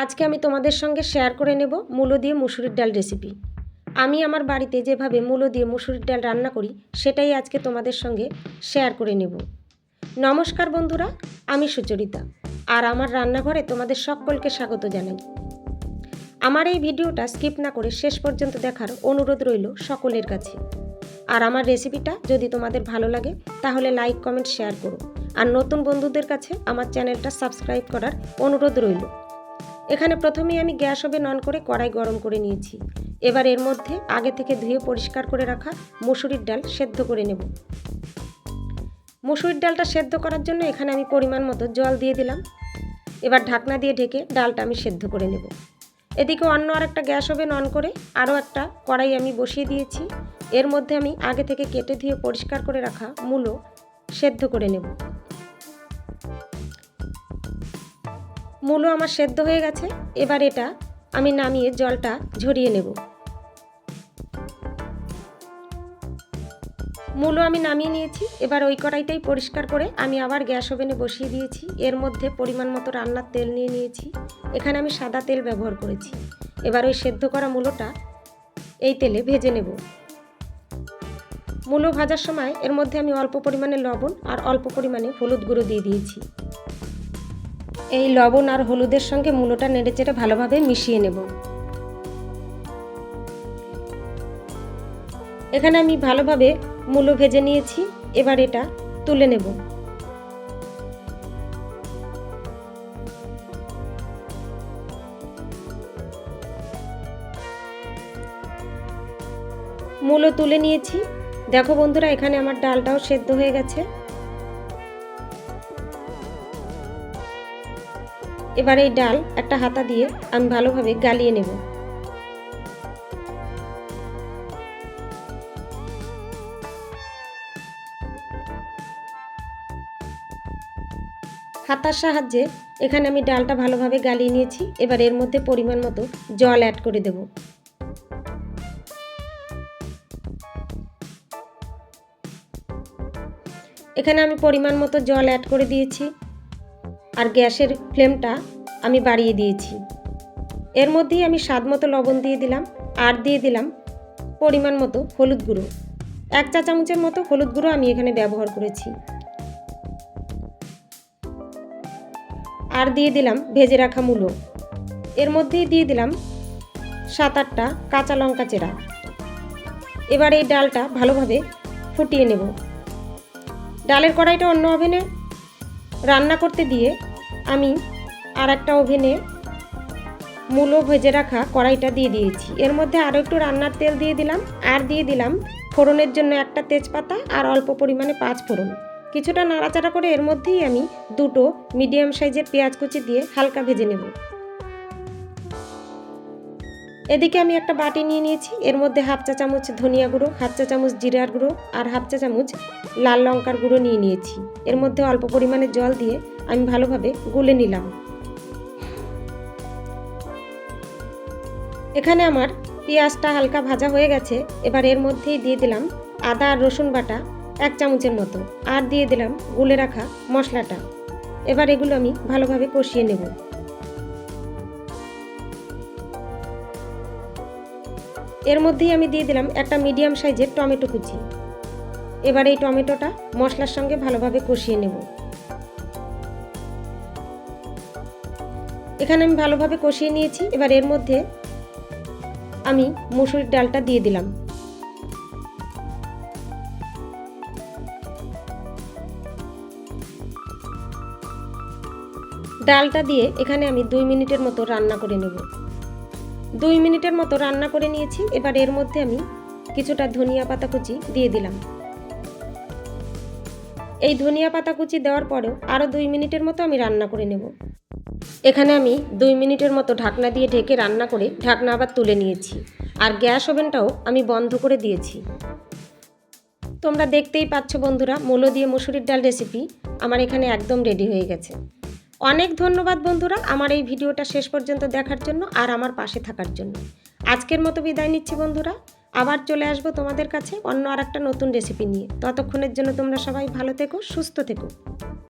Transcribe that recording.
আজকে আমি তোমাদের সঙ্গে শেয়ার করে নেব মূলো দিয়ে মুসুরির ডাল রেসিপি। আমি আমার বাড়িতে যেভাবে মূলো দিয়ে মুসুরির ডাল রান্না করি সেটাই আজকে তোমাদের সঙ্গে শেয়ার করে নেব। নমস্কার বন্ধুরা, আমি সুচরিতা, আর আমার রান্নাঘরে তোমাদের সকলকে স্বাগত জানাই। আমার এই ভিডিওটা স্কিপ না করে শেষ পর্যন্ত দেখার অনুরোধ রইল সকলের কাছে। আর আমার রেসিপিটা যদি তোমাদের ভালো লাগে তাহলে লাইক, কমেন্ট, শেয়ার করো। আর নতুন বন্ধুদের কাছে আমার চ্যানেলটা সাবস্ক্রাইব করার অনুরোধ রইল। এখানে প্রথমেই আমি গ্যাস ওভেন অন করে কড়াই গরম করে নিয়েছি। এবার এর মধ্যে আগে থেকে ধুয়ে পরিষ্কার করে রাখা মুসুরির ডাল সেদ্ধ করে নেব। মুসুরির ডালটা সেদ্ধ করার জন্য এখানে আমি পরিমাণ মতো জল দিয়ে দিলাম। এবার ঢাকনা দিয়ে ঢেকে ডালটা আমি সেদ্ধ করে নেব। এদিকে অন্য আরেকটা গ্যাস ওভেন অন করে আরও একটা কড়াই আমি বসিয়ে দিয়েছি। এর মধ্যে আমি আগে থেকে কেটে ধুয়ে পরিষ্কার করে রাখা মূলো সেদ্ধ করে নেব। মূলো আমার সেদ্ধ হয়ে গেছে। এবার এটা আমি নামিয়ে জলটা ঝরিয়ে নেব। মূলো আমি নামিয়ে নিয়েছি। এবার ওই কড়াইটাই পরিষ্কার করে আমি আবার গ্যাস ওভেনে বসিয়ে দিয়েছি। এর মধ্যে পরিমাণ মতো রান্নার তেল নিয়ে নিয়েছি। এখানে আমি সাদা তেল ব্যবহার করেছি। এবার ওই সেদ্ধ করা মূলোটা এই তেলে ভেজে নেব। মূলো ভাজার সময় এর মধ্যে আমি অল্প পরিমাণে লবণ আর অল্প পরিমাণে হলুদ গুঁড়ো দিয়ে দিয়েছি। এই লবণ আর হলুদের সঙ্গে মূলোটা নেড়েচেড়ে ভালোভাবে মিশিয়ে নেব। এখানে আমি ভালোভাবে মূলো ভেজে নিয়েছি। এবার এটা তুলে নেব। মূলো তুলে নিয়েছি। দেখো বন্ধুরা, এখানে আমার ডালটাও সেদ্ধ হয়ে গেছে। এবার এই ডাল একটা হাতা দিয়ে আমি ভালোভাবে গালিয়ে নেব। হাতার সাহায্যে এখানে আমি ডালটা ভালোভাবে গালিয়ে নিয়েছি। এবার এর মধ্যে পরিমাণ মতো জল অ্যাড করে দেব। এখানে আমি পরিমাণ মতো জল অ্যাড করে দিয়েছি আর গ্যাসের ফ্লেমটা আমি বাড়িয়ে দিয়েছি। এর মধ্যেই আমি স্বাদ মতো লবণ দিয়ে দিলাম আর দিয়ে দিলাম পরিমাণ মতো হলুদ গুঁড়ো। 1 চা চামচের মতো হলুদ গুঁড়ো আমি এখানে ব্যবহার করেছি। আর দিয়ে দিলাম ভেজে রাখা মূলো। এর মধ্যেই দিয়ে দিলাম 7-8টা কাঁচা লঙ্কা চেরা। এবার এই ডালটা ভালোভাবে ফুটিয়ে নেব। ডালের কড়াইটা অন্য ওভেনে রান্না করতে দিয়ে আমি আর একটা ওভেনে মূলো ভেজে রাখা কড়াইটা দিয়ে দিয়েছি। এর মধ্যে আরও একটু রান্নার তেল দিয়ে দিলাম আর দিয়ে দিলাম ফোড়নের জন্য একটা তেজপাতা আর অল্প পরিমাণে 5 ফোড়ন। কিছুটা নাড়াচাড়া করে এর মধ্যেই আমি 2টো মিডিয়াম সাইজের পেঁয়াজ কুচি দিয়ে হালকা ভেজে নেব। এদিকে আমি একটা বাটি নিয়ে নিয়েছি। এর মধ্যে 1/2 চা চামচ ধনিয়া গুঁড়ো, 1/2 চা চামচ জিরার গুঁড়ো আর 1/2 চা চামচ লাল লঙ্কার গুঁড়ো নিয়ে নিয়েছি। এর মধ্যে অল্প পরিমাণে জল দিয়ে আমি ভালোভাবে গুলে নিলাম। এখানে আমার পেঁয়াজটা হালকা ভাজা হয়ে গেছে। এবার এর মধ্যেই দিয়ে দিলাম আদা আর রসুন বাটা 1 চামচের মতো আর দিয়ে দিলাম গুলে রাখা মশলাটা। এবার এগুলো আমি ভালোভাবে কষিয়ে নেব। এর মধ্যেই আমি দিয়ে দিলাম একটা মিডিয়াম সাইজের টমেটো কুচি। এবার এই টমেটোটা মশলার সঙ্গে ভালোভাবে কষিয়ে নেব। এখানে আমি ভালোভাবে কষিয়ে নিয়েছি। এবার এর মধ্যে আমি মুসুরির ডালটা দিয়ে দিলাম। ডালটা দিয়ে এখানে আমি 2 মিনিটের মতো রান্না করে নেব। 2 মিনিটের মতো রান্না করে নিয়েছি। এবার এর মধ্যে আমি কিছুটা ধনিয়া পাতা কুচি দিয়ে দিলাম। এই ধনিয়া পাতা কুচি দেওয়ার পরেও আরও 2 মিনিটের মতো আমি রান্না করে নেব। এখানে আমি 2 মিনিটের মতো ঢাকনা দিয়ে ঢেকে রান্না করে ঢাকনা আবার তুলে নিয়েছি আর গ্যাস ওভেনটাও আমি বন্ধ করে দিয়েছি। তোমরা দেখতেই পাচ্ছ বন্ধুরা, মূলো দিয়ে মুসুরির ডাল রেসিপি আমার এখানে একদম রেডি হয়ে গেছে। অনেক ধন্যবাদ বন্ধুরা আমার এই ভিডিওটা শেষ পর্যন্ত দেখার জন্য আর আমার পাশে থাকার জন্য। আজকের মতো বিদায় নিচ্ছি বন্ধুরা। আবার চলে আসবো তোমাদের কাছে অন্য আরেকটা নতুন রেসিপি নিয়ে। ততক্ষণের জন্য তোমরা সবাই ভালো থেকো, সুস্থ থেকো।